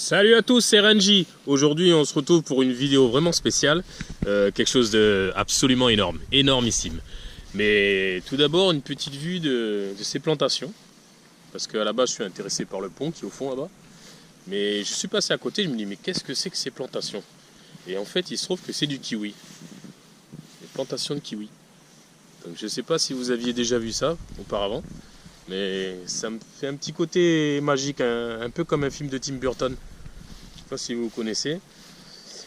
Salut à tous, c'est Renji. Aujourd'hui on se retrouve pour une vidéo vraiment spéciale, quelque chose de absolument énorme, énormissime. Mais tout d'abord une petite vue de ces plantations, parce qu'à la base je suis intéressé par le pont qui est au fond là-bas. Mais je suis passé à côté, je me dis mais qu'est-ce que c'est que ces plantations? Et en fait il se trouve que c'est du kiwi, des plantations de kiwi. Donc je ne sais pas si vous aviez déjà vu ça auparavant, mais ça me fait un petit côté magique, un peu comme un film de Tim Burton. Je ne sais pas si vous connaissez.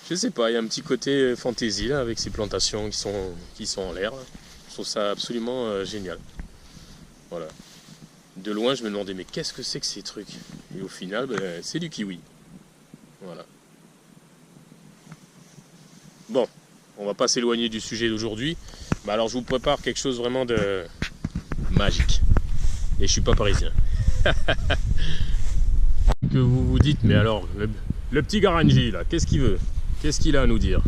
Je sais pas, il y a un petit côté fantaisie là, avec ces plantations qui sont en l'air. Je trouve ça absolument génial. Voilà. De loin, je me demandais, mais qu'est-ce que c'est que ces trucs? Et au final, c'est du kiwi. Voilà. Bon, on va pas s'éloigner du sujet d'aujourd'hui. Alors, je vous prépare quelque chose vraiment de magique. Et je suis pas parisien. Que vous vous dites, mais alors, le petit Garanji là, qu'est-ce qu'il veut? Qu'est-ce qu'il a à nous dire?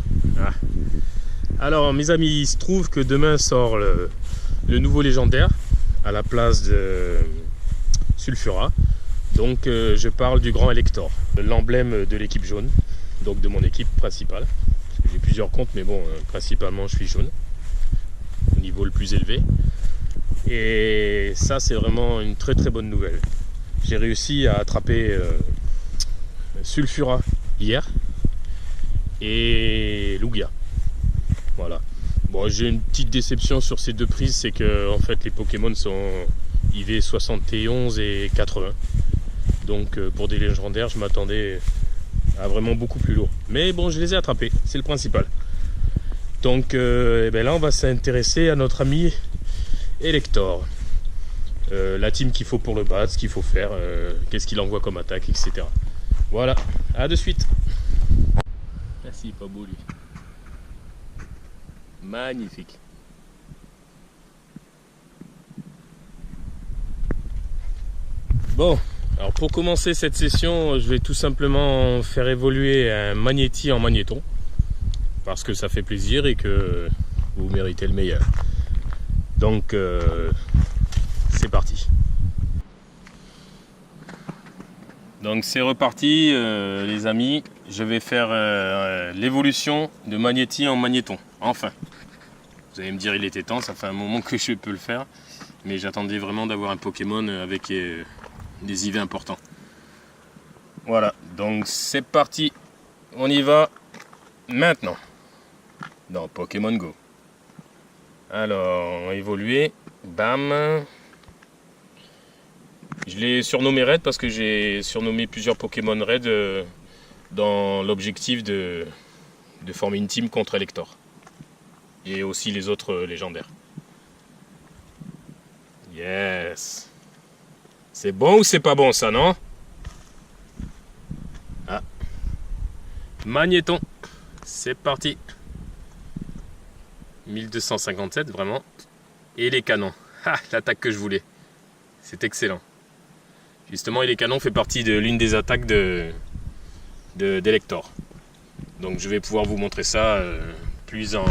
Alors, mes amis, il se trouve que demain sort le nouveau légendaire à la place de Sulfura. Donc, je parle du grand Elector, l'emblème de l'équipe jaune, donc de mon équipe principale. Parce que j'ai plusieurs comptes, mais bon, principalement, je suis jaune, au niveau le plus élevé. Et ça, c'est vraiment une très très bonne nouvelle. J'ai réussi à attraper Sulfura hier et Lugia. Voilà. Bon, j'ai une petite déception sur ces deux prises, c'est que en fait les Pokémon sont IV 71 et 80. Donc pour des légendaires, je m'attendais à vraiment beaucoup plus lourd. Mais bon, je les ai attrapés, c'est le principal. Donc là, on va s'intéresser à notre ami Elector. La team qu'il faut pour le battre, ce qu'il faut faire, qu'est-ce qu'il envoie comme attaque, etc. Voilà, à de suite. Ah si, pas beau lui. Magnifique. Bon, alors pour commencer cette session, je vais tout simplement faire évoluer un Magnéti en Magnéton. Parce que ça fait plaisir et que vous méritez le meilleur. Donc, c'est parti. Donc c'est reparti les amis, je vais faire l'évolution de Magnéti en Magnéton, enfin. Vous allez me dire il était temps, ça fait un moment que je peux le faire, mais j'attendais vraiment d'avoir un Pokémon avec des IV importants. Voilà, donc c'est parti, on y va maintenant, dans Pokémon Go. Alors, évoluer, bam. Je l'ai surnommé Red parce que j'ai surnommé plusieurs Pokémon Red dans l'objectif de former une team contre Elector. Et aussi les autres légendaires. Yes. C'est bon ou c'est pas bon ça, non? Ah. Magnéton. C'est parti. 1257 vraiment. Et les canons. Ah, l'attaque que je voulais. C'est excellent. Justement, les canons fait partie de l'une des attaques d'Elector. Donc je vais pouvoir vous montrer ça plus en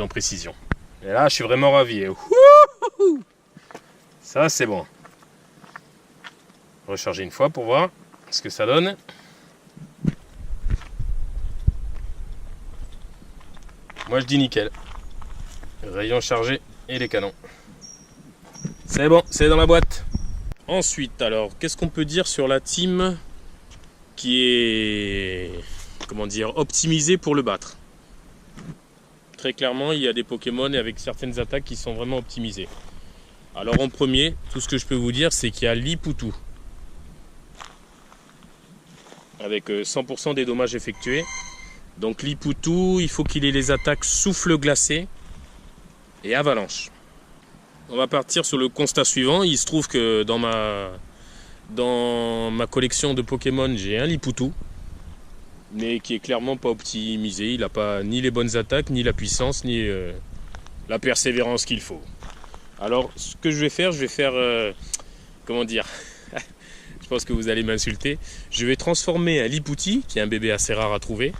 précision. Et là, je suis vraiment ravi. Ça, c'est bon. Recharger une fois pour voir ce que ça donne. Moi, je dis nickel. Rayon chargé et les canons. C'est bon, c'est dans la boîte. Ensuite, alors, qu'est-ce qu'on peut dire sur la team qui est, comment dire, optimisée pour le battre? Très clairement, il y a des Pokémon avec certaines attaques qui sont vraiment optimisées. Alors en premier, tout ce que je peux vous dire, c'est qu'il y a Liputu. Avec 100% des dommages effectués. Donc Liputu, il faut qu'il ait les attaques souffle glacé et avalanche. On va partir sur le constat suivant. Il se trouve que dans ma collection de Pokémon, j'ai un Liputu, mais qui est clairement pas optimisé. Il n'a pas ni les bonnes attaques, ni la puissance, ni la persévérance qu'il faut. Alors, ce que je vais faire, comment dire, je pense que vous allez m'insulter. Je vais transformer un Liputi, qui est un bébé assez rare à trouver,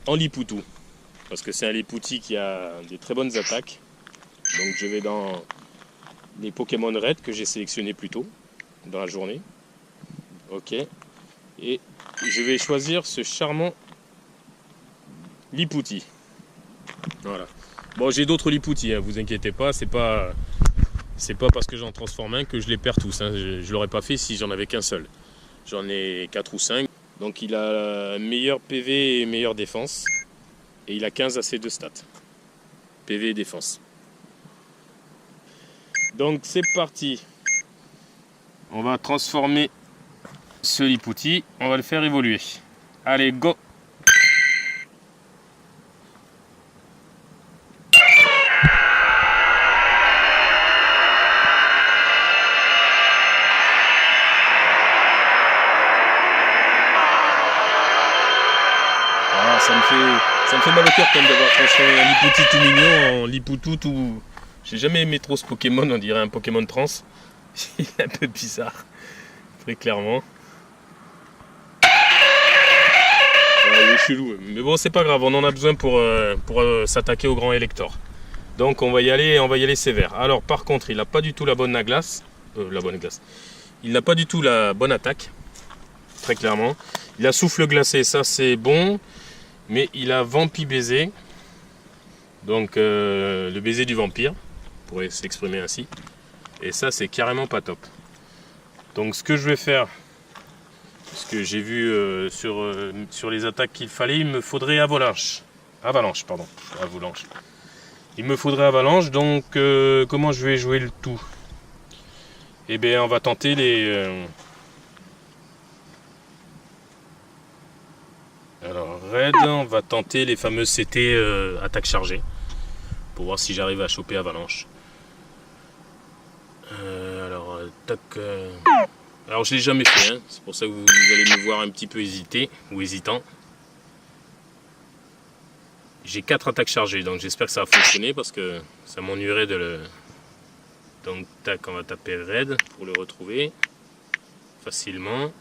en Liputu. Parce que c'est un Liputi qui a des très bonnes attaques. Donc je vais dans les Pokémon Red que j'ai sélectionnés plus tôt dans la journée. Ok. Et je vais choisir ce charmant Lipouti. Voilà. Bon, j'ai d'autres Lipouti, hein, vous inquiétez pas, c'est pas parce que j'en transforme un que je les perds tous. Hein. Je l'aurais pas fait si j'en avais qu'un seul. J'en ai 4 ou 5. Donc il a meilleur PV et meilleure défense. Et il a 15 à ses 2 stats. PV et défense. Donc c'est parti. On va transformer ce Lipouti. On va le faire évoluer. Allez, go! Ça me fait mal au cœur quand même d'avoir transformé un Lipouti tout mignon en Lipoutou tout... J'ai jamais aimé trop ce Pokémon, on dirait un Pokémon trans. Il est un peu bizarre, très clairement. Ouais, il est chelou, mais bon c'est pas grave, on en a besoin pour s'attaquer au grand Elector. Donc on va y aller sévère. Alors par contre il n'a pas du tout la bonne glace. Il n'a pas du tout la bonne attaque, très clairement. Il a souffle glacé, ça c'est bon. Mais il a Vampi baiser, donc le baiser du vampire, on pourrait s'exprimer ainsi. Et ça c'est carrément pas top. Donc ce que je vais faire, parce que j'ai vu sur les attaques qu'il fallait, il me faudrait avalanche. Il me faudrait avalanche, donc comment je vais jouer le tout? Eh bien on va tenter les... Alors raid, on va tenter les fameuses CT attaque chargée pour voir si j'arrive à choper avalanche. Alors je l'ai jamais fait, hein. C'est pour ça que vous allez me voir un petit peu hésiter ou hésitant. J'ai 4 attaques chargées, donc j'espère que ça va fonctionner parce que ça m'ennuierait de le... Donc tac, on va taper raid pour le retrouver facilement.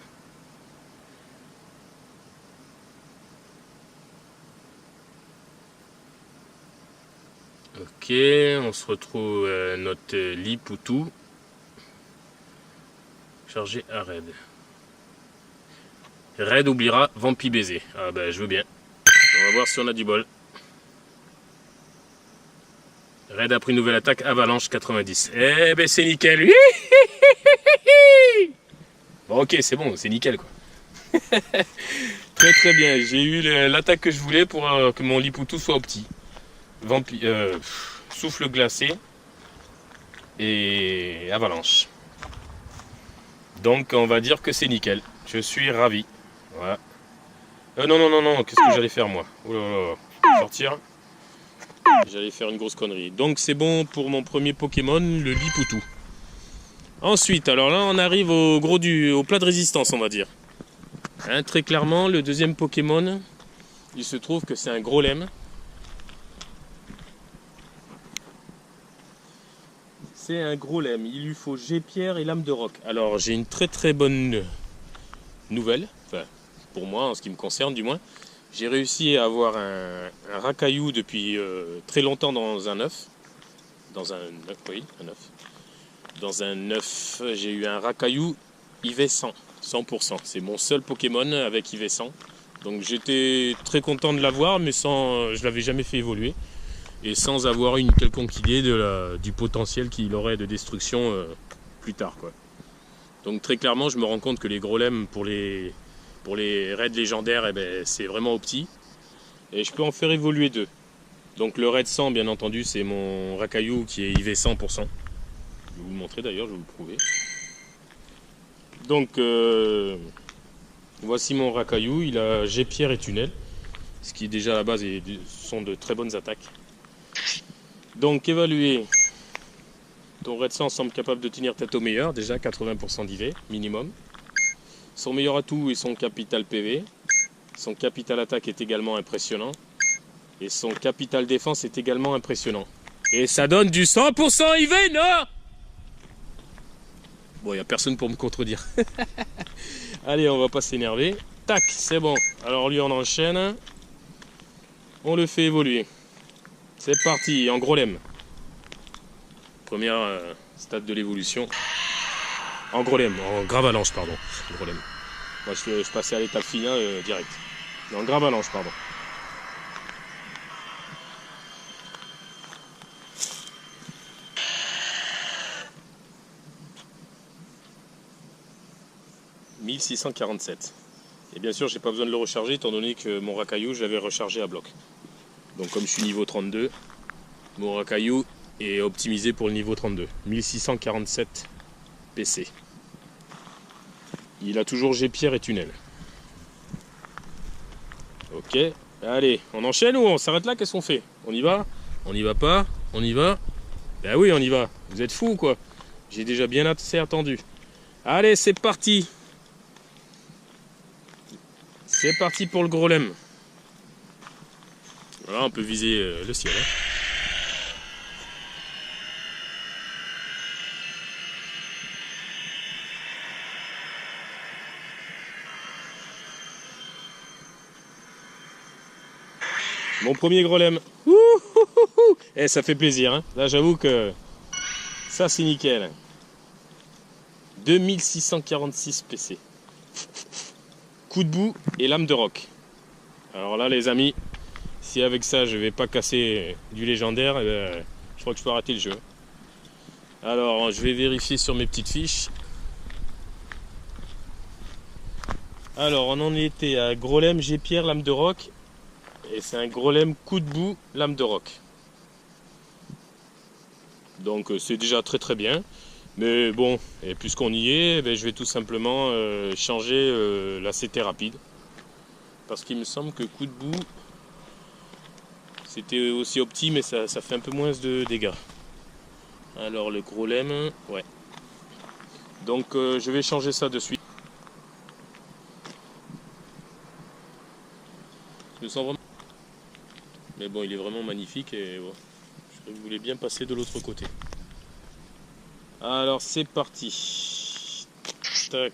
Ok, on se retrouve notre Lipoutou chargé à raid. Raid oubliera Vampi baiser. Ah ben je veux bien. On va voir si on a du bol. Raid a pris une nouvelle attaque, avalanche 90. Eh ben c'est nickel. Bon ok c'est bon, c'est nickel quoi. Très très bien, j'ai eu l'attaque que je voulais pour que mon Lipoutou soit opti. Souffle glacé et avalanche. Donc on va dire que c'est nickel. Je suis ravi. Voilà. Non, qu'est-ce que j'allais faire moi? Oh là là, sortir. J'allais faire une grosse connerie. Donc c'est bon pour mon premier Pokémon, le Lipoutou. Ensuite, alors là on arrive au plat de résistance on va dire. Hein, très clairement, le deuxième Pokémon, il se trouve que c'est un Grolem. C'est un Grolem, il lui faut Jet-Pierre et Lame de Roc. Alors j'ai une très très bonne nouvelle, enfin pour moi en ce qui me concerne du moins. J'ai réussi à avoir un Racaillou depuis très longtemps dans un œuf. Dans un œuf, oui, un œuf. Dans un œuf, j'ai eu un Racaillou IV100, 100%. C'est mon seul Pokémon avec IV100. Donc j'étais très content de l'avoir, mais je l'avais jamais fait évoluer. Et sans avoir une quelconque idée du potentiel qu'il aurait de destruction plus tard, quoi. Donc très clairement je me rends compte que les Grolem pour les raids légendaires, eh ben, c'est vraiment opti. Et je peux en faire évoluer 2. Donc le raid 100 bien entendu c'est mon Racaillou qui est IV 100%. Je vais vous le montrer d'ailleurs, je vais vous le prouver. Donc voici mon Racaillou, il a Jet-Pierre et Tunnel. Ce qui déjà à la base sont de très bonnes attaques. Donc évaluer, ton raid 100 semble capable de tenir tête au meilleur, déjà 80% d'IV minimum. Son meilleur atout est son capital PV, son capital attaque est également impressionnant, et son capital défense est également impressionnant. Et ça donne du 100% IV, non? Bon, il n'y a personne pour me contredire. Allez, on va pas s'énerver. Tac, c'est bon. Alors lui on enchaîne, on le fait évoluer. C'est parti, en Grolem. Première stade de l'évolution. En Grolem, en Gravalanche, pardon. Grolem. Moi je passais à l'étape finale direct. Non, Gravellanche, pardon. « 1647. Et bien sûr, j'ai pas besoin de le recharger étant donné que mon racaillou, je l'avais rechargé à bloc. Donc comme je suis niveau 32, mon racaillou est optimisé pour le niveau 32. 1647 PC. Il a toujours G-pierre et tunnel. Ok, allez, on enchaîne ou on s'arrête là? Qu'est-ce qu'on fait? On y va? On y va pas? On y va? Ben oui, on y va. Vous êtes fous quoi? J'ai déjà bien assez attendu. Allez, c'est parti! C'est parti pour le gros lemme. Voilà, on peut viser le ciel. Hein. Mon premier gros lemme. Eh, ça fait plaisir. Hein. Là, j'avoue que ça, c'est nickel. 2646 PC. Coup de bout et lame de roc. Alors là, les amis, si avec ça, je vais pas casser du légendaire, eh ben, je crois que je peux arrêter le jeu. Alors, je vais vérifier sur mes petites fiches. Alors, on en était à gros lemme, G-pierre, lame de roc. Et c'est un gros lemme, coup de bout, lame de roc. Donc, c'est déjà très très bien. Mais bon, et puisqu'on y est, ben, je vais tout simplement changer la CT rapide. Parce qu'il me semble que coup de bout, c'était aussi opti, mais ça fait un peu moins de dégâts. Alors le gros lemme, ouais. Donc je vais changer ça de suite. Je le sens vraiment. Mais bon, il est vraiment magnifique et ouais, je voulais bien passer de l'autre côté. Alors c'est parti. Tac.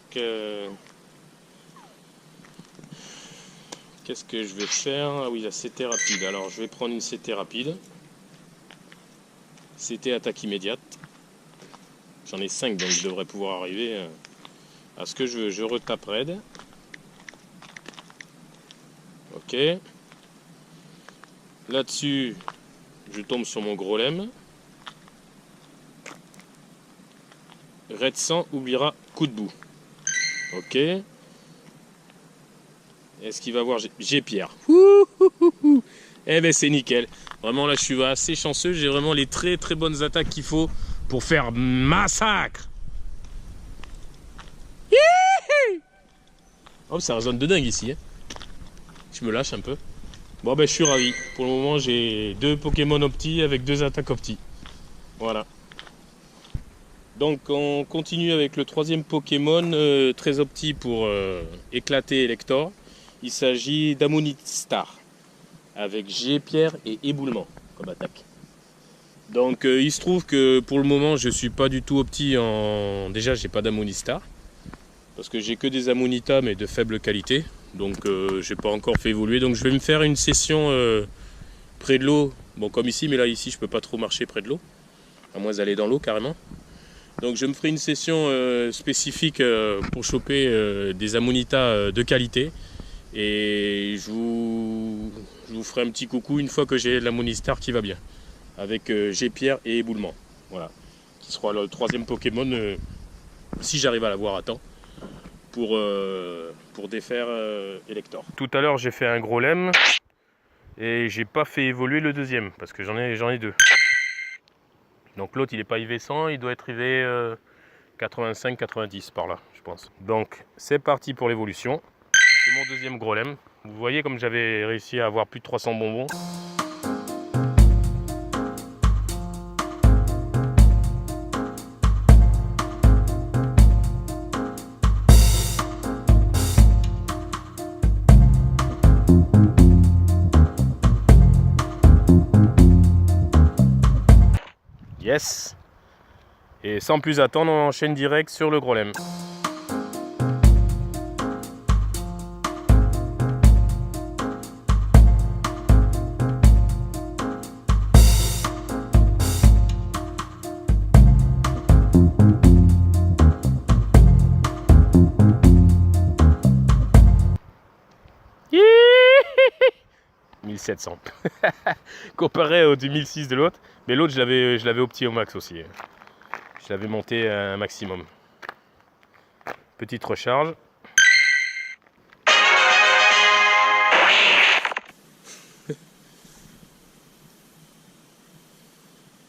Qu'est-ce que je vais faire? Ah oui, la CT rapide. Alors je vais prendre une CT rapide. CT attaque immédiate. J'en ai 5, donc je devrais pouvoir arriver à ce que je veux. Je retape raid. Ok. Là-dessus, je tombe sur mon gros lemme. Raid 100 oubliera coup de bout. Ok. Est-ce qu'il va voir G-pierre? Eh ben c'est nickel. Vraiment là je suis assez chanceux. J'ai vraiment les très très bonnes attaques qu'il faut pour faire massacre. Oh, ça résonne de dingue ici. Hein. Je me lâche un peu. Bon ben je suis ravi. Pour le moment j'ai 2 Pokémon opti avec 2 attaques opti. Voilà. Donc on continue avec le 3e Pokémon très opti pour éclater Elector. Il s'agit d'Amonistar avec G-pierre et éboulement comme attaque. Donc il se trouve que pour le moment je suis pas du tout opti en... Déjà j'ai pas d'Amonistar parce que j'ai que des Ammonitas mais de faible qualité. Donc j'ai pas encore fait évoluer. Donc je vais me faire une session près de l'eau. Bon comme ici, mais là ici je peux pas trop marcher près de l'eau. À moins d'aller dans l'eau carrément. Donc je me ferai une session spécifique pour choper des Ammonitas de qualité. Et je vous ferai un petit coucou une fois que j'ai l'Ammonistar qui va bien. Avec G-pierre et éboulement. Voilà. Qui sera le 3e Pokémon si j'arrive à l'avoir à temps. Pour défaire Elector. Tout à l'heure j'ai fait un gros lemme. Et j'ai pas fait évoluer le 2e. Parce que j'en ai 2. Donc l'autre il est pas IV100, il doit être IV 85-90 par là, je pense. Donc c'est parti pour l'évolution. C'est mon 2e gros lemme. Vous voyez comme j'avais réussi à avoir plus de 300 bonbons. Yes. Et sans plus attendre, on enchaîne direct sur le gros lemme. 1700. Comparé au 2006 de l'autre. Mais l'autre, je l'avais opti au max aussi. Je l'avais monté à un maximum. Petite recharge.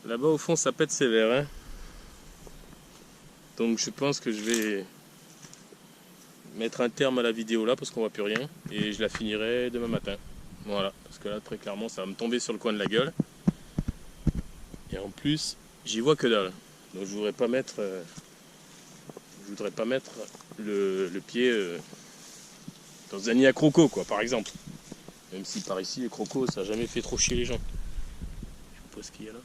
Là-bas au fond ça pète sévère, hein. Donc je pense que je vais mettre un terme à la vidéo là parce qu'on voit plus rien et je la finirai demain matin. Voilà, parce que là très clairement ça va me tomber sur le coin de la gueule. Et en plus j'y vois que dalle. Donc je voudrais pas mettre le pied dans un nid à crocos quoi par exemple. Même si par ici les crocos ça n'a jamais fait trop chier les gens. Je sais pas ce qu'il y a là.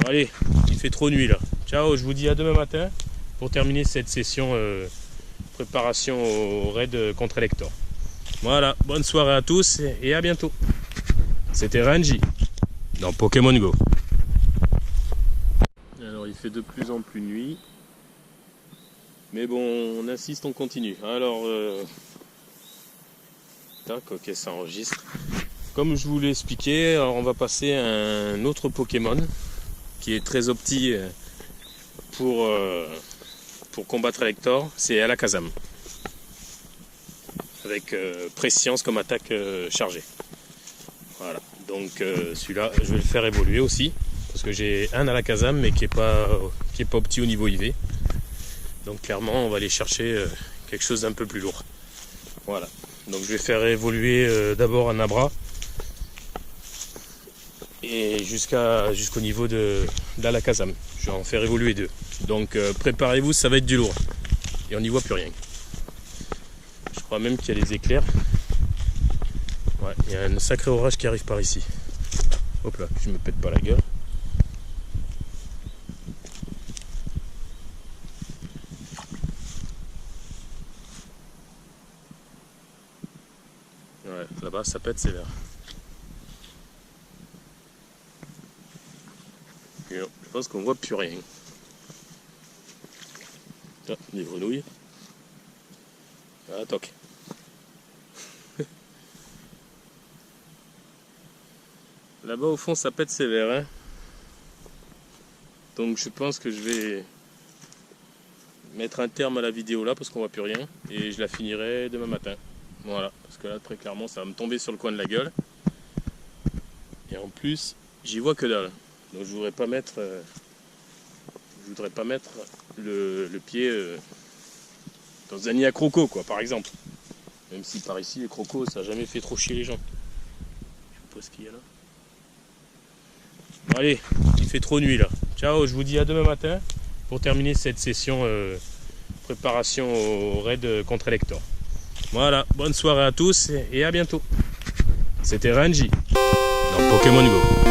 Allez, il fait trop nuit là. Ciao, je vous dis à demain matin pour terminer cette session préparation au raid contre Elector. Voilà, bonne soirée à tous et à bientôt. C'était Renji dans Pokémon Go. Alors il fait de plus en plus nuit. Mais bon, on insiste, on continue. Alors, tac, ok, ça enregistre. Comme je vous l'ai expliqué, alors on va passer à un autre Pokémon qui est très opti pour combattre Elector, c'est Alakazam. Avec Prescience comme attaque chargée. Voilà, donc celui-là, je vais le faire évoluer aussi. Parce que j'ai un Alakazam mais qui est pas opti au niveau IV. Donc clairement, on va aller chercher quelque chose d'un peu plus lourd. Voilà, donc je vais faire évoluer d'abord un Abra. Et jusqu'au niveau d'Alakazam. Je vais en faire évoluer 2. Donc préparez-vous, ça va être du lourd. Et on n'y voit plus rien. Je crois même qu'il y a des éclairs. Ouais, il y a un sacré orage qui arrive par ici. Hop là, je me pète pas la gueule. Ouais, là-bas ça pète sévère. Je pense qu'on voit plus rien. Ah, des grenouilles. Ah, toc. Là-bas au fond ça pète sévère, hein. Donc je pense que je vais mettre un terme à la vidéo là parce qu'on voit plus rien et je la finirai demain matin. Voilà, parce que là très clairement ça va me tomber sur le coin de la gueule. Et en plus j'y vois que dalle. Donc je voudrais pas mettre le pied dans un nid à crocos quoi par exemple. Même si par ici les crocos ça n'a jamais fait trop chier les gens. Je sais pas ce qu'il y a là. Allez, il fait trop nuit là. Ciao, je vous dis à demain matin pour terminer cette session préparation au raid contre Elector. Voilà, bonne soirée à tous et à bientôt. C'était Renji dans Pokémon Go.